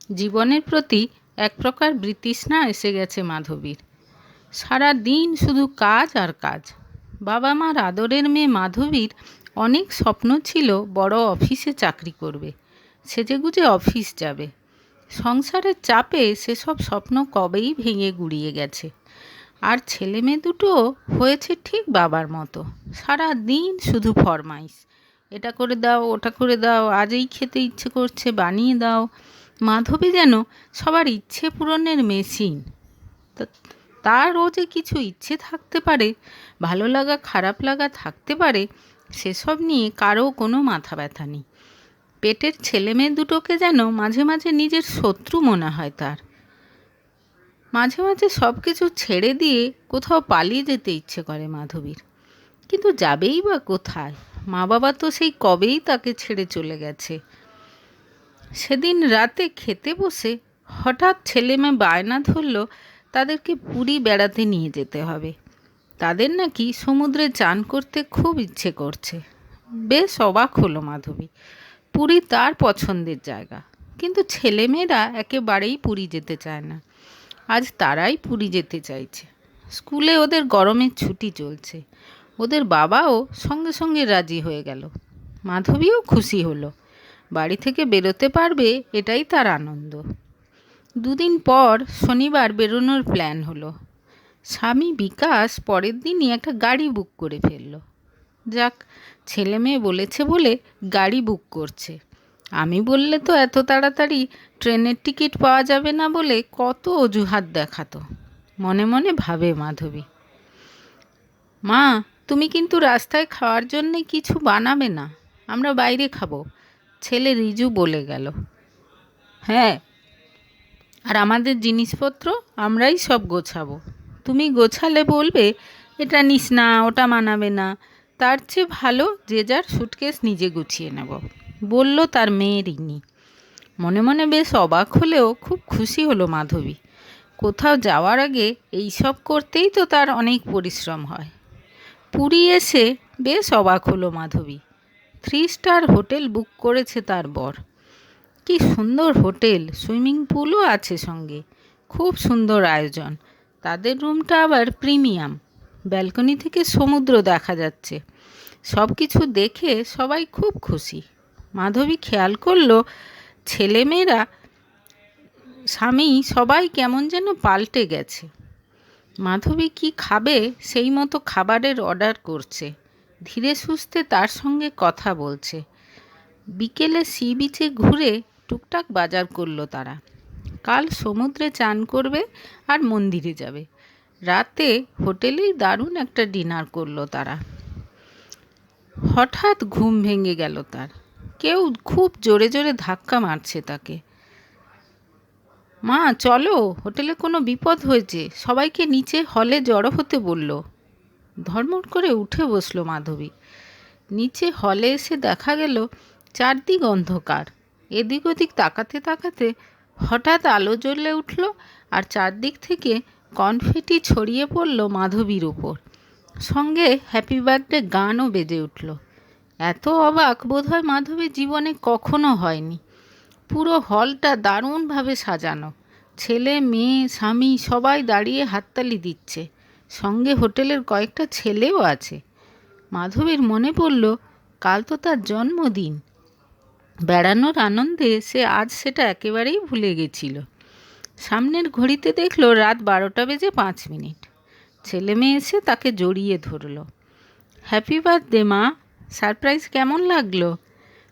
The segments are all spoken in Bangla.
জীবনের প্রতি এক প্রকার বিতৃষ্ণা এসে গেছে মাধবীর। সারা দিন শুধু কাজ আর কাজ। বাবা মার আদরের মেয়ে মাধবীর অনেক স্বপ্ন ছিল বড় অফিসে চাকরি করবে, সেজেগুজে অফিস যাবে। সংসারের চাপে সেসব স্বপ্ন কবেই ভেঙে গুড়িয়ে গেছে। আর ছেলে মেয়ে দুটো হয়েছে ঠিক বাবার মতো। সারা দিন শুধু ফরমাইশ, এটা করে দাও, ওটা করে দাও, আজ এই খেতে ইচ্ছে করছে, বানিয়ে দাও। মাধবী যেন সবার ইচ্ছে পূরণের মেশিন। তারও যে কিছু ইচ্ছে থাকতে পারে, ভালো লাগা খারাপ লাগা থাকতে পারে, সেসব নিয়ে কারও কোনো মাথা ব্যথা নেই। পেটের ছেলে মেয়ে দুটোকে যেন মাঝে মাঝে নিজের শত্রু মনে হয় তার। মাঝে মাঝে সব কিছু ছেড়ে দিয়ে কোথাও পালিয়ে যেতে ইচ্ছে করে মাধবীর। কিন্তু যাবেই বা কোথায়? মা বাবা তো সেই কবেই তাকে ছেড়ে চলে গেছে। সেদিন রাতে খেতে বসে হঠাৎ ছেলে মেয়ে বায়না ধরল তাদেরকে পুরী বেড়াতে নিয়ে যেতে হবে। তাদের নাকি সমুদ্রে চান করতে খুব ইচ্ছে করছে। বেশ অবাক হলো মাধবী। পুরী তার পছন্দের জায়গা, কিন্তু ছেলেমেয়েরা একেবারেই পুরী যেতে চায় না। আজ তারাই পুরী যেতে চাইছে। স্কুলে ওদের গরমের ছুটি চলছে। ওদের বাবাও সঙ্গে সঙ্গে রাজি হয়ে গেল। মাধবীও খুশি হলো। বাড়ি থেকে বেরোতে পারবে, এটাই তার আনন্দ। দুদিন পর শনিবার বেরোনোর প্ল্যান হলো। স্বামী বিকাশ পরের দিনই একটা গাড়ি বুক করে ফেলল। যাক, ছেলে মেয়ে বলেছে বলে গাড়ি বুক করছে। আমি বললে তো এত তাড়াতাড়ি ট্রেনের টিকিট পাওয়া যাবে না বলে কত অজুহাত দেখাতো। মনে মনে ভাবে মাধবী। মা, তুমি কিন্তু রাস্তায় খাওয়ার জন্যে কিছু বানাবে না, আমরা বাইরে খাবো, ছেলে রিজু বলে গেল। হ্যাঁ, আর আমাদের জিনিসপত্র আমরাই সব গোছাবো। তুমি গোছালে বলবে এটা নিস না, ওটা মানাবে না। তার চেয়ে ভালো যে যার সুটকেস নিজে গুছিয়ে নেব, বলল তার মেয়ে রিনি। মনে মনে বেশ অবাক হলেও খুব খুশি হলো মাধবী। কোথাও যাওয়ার আগে এই সব করতেই তো তার অনেক পরিশ্রম হয়। পুরী এসে বেশ অবাক হলো মাধবী। 3 স্টার হোটেল বুক করেছে তার বর। কি সুন্দর হোটেল, সুইমিং পুলও আছে সঙ্গে। খুব সুন্দর আয়োজন। তাদের রুমটা আবার প্রিমিয়াম। ব্যালকনি থেকে সমুদ্র দেখা যাচ্ছে। সব কিছু দেখে সবাই খুব খুশি। মাধবী খেয়াল করলো ছেলেমেয়েরা, স্বামী সবাই কেমন যেন পাল্টে গেছে। মাধবী কি খাবে সেই মতো খাবারের অর্ডার করছে। ধীরে সুস্থে তার সঙ্গে কথা বলছে। বিকেলে সি বিচে ঘুরে টুকটাক বাজার করলো তারা। কাল সমুদ্রে চান করবে আর মন্দিরে যাবে। রাতে হোটেলেই দারুণ একটা ডিনার করলো তারা। হঠাৎ ঘুম ভেঙে গেল তার। কেউ খুব জোরে জোরে ধাক্কা মারছে তাকে। মা চলো, হোটেলে কোনো বিপদ হয়েছে, সবাইকে নিচে হলে জড়ো হতে বলল। ধর্মড় করে উঠে বসলো মাধবী। নিচে হলে এসে দেখা গেল চারদিক অন্ধকার। এদিক ওদিক তাকাতে তাকাতে হঠাৎ আলো জ্বলে উঠল আর চারদিক থেকে কনফেটি ছড়িয়ে পড়ল মাধবীর উপর। সঙ্গে হ্যাপি বার্থডে গানও বেজে উঠল। এত অবাক বোধহয় মাধবীর জীবনে কখনো হয়নি। পুরো হলটা দারুণভাবে সাজানো। ছেলে মেয়ে স্বামী সবাই দাঁড়িয়ে হাততালি দিচ্ছে। সঙ্গে হোটেলের কয়েকটা ছেলেও আছে। মাধবীর মনে পড়ল কাল তো তার জন্মদিন। বেড়ানোর আনন্দে সে আজ সেটা একেবারেই ভুলে গেছিল। সামনের ঘড়িতে দেখল রাত 12:05। ছেলে মেয়ে এসে তাকে জড়িয়ে ধরল। হ্যাপি বার্থডে মা, সারপ্রাইজ কেমন লাগলো?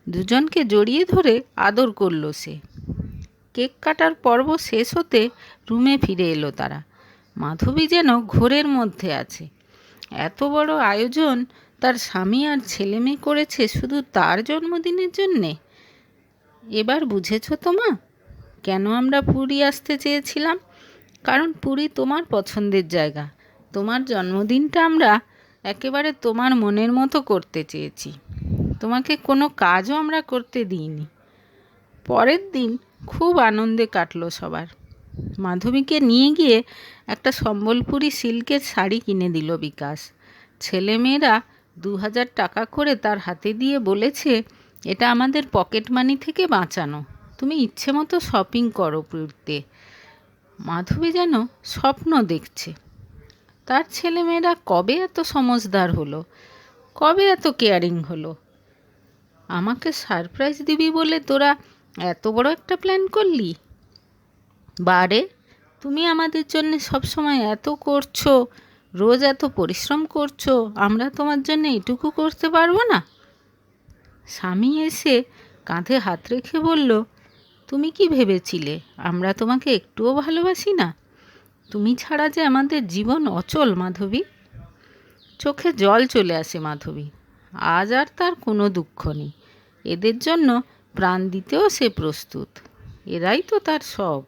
দুজনকে জড়িয়ে ধরে আদর করল সে। কেক কাটার পর্ব শেষ হতে রুমে ফিরে এলো তারা। মাধবী যেন ঘোরের মধ্যে আছে। এত বড় আয়োজন তার স্বামী আর ছেলে মেয়ে করেছে শুধু তার জন্মদিনের জন্যে। এবার বুঝেছ তো মা, কেন আমরা পুরী আসতে চেয়েছিলাম? কারণ পুরী তোমার পছন্দের জায়গা। তোমার জন্মদিনটা আমরা একেবারে তোমার মনের মতো করতে চেয়েছি। তোমাকে কোনো কাজও আমরা করতে দিইনি। পরের দিন খুব আনন্দে কাটলো সবার। মাধবীকে নিয়ে গিয়ে একটা সম্বলপুরি সিল্কের শাড়ি কিনে দিল বিকাশ। ছেলেমেয়েরা 2000 টাকা করে তার হাতে দিয়ে বলেছে, এটা আমাদের পকেট মানি থেকে বাঁচানো, তুমি ইচ্ছে মতো শপিং করো পুরীতে। মাধবী যেন স্বপ্ন দেখছে। তার ছেলেমেয়েরা কবে এত সমজদার হলো, কবে এত কেয়ারিং হলো। আমাকে সারপ্রাইজ দিবি বলে তোরা এত বড় একটা প্ল্যান করলি? বারে, তুমি আমাদের জন্য সবসময় এত করছো, রোজ এত পরিশ্রম করছো, আমরা তোমার জন্য এটুকু করতে পারবো না? স্বামী এসে কাঁধে হাত রেখে বলল, তুমি কি ভেবেছিলে আমরা তোমাকে একটুও ভালোবাসি না? তুমি ছাড়া যে আমাদের জীবন অচল মাধবী। চোখে জল চলে আসে মাধবী। আজ আর তার কোনো দুঃখ নেই। এদের জন্য প্রাণ দিতেও সে প্রস্তুত। এরাই তো তার সব।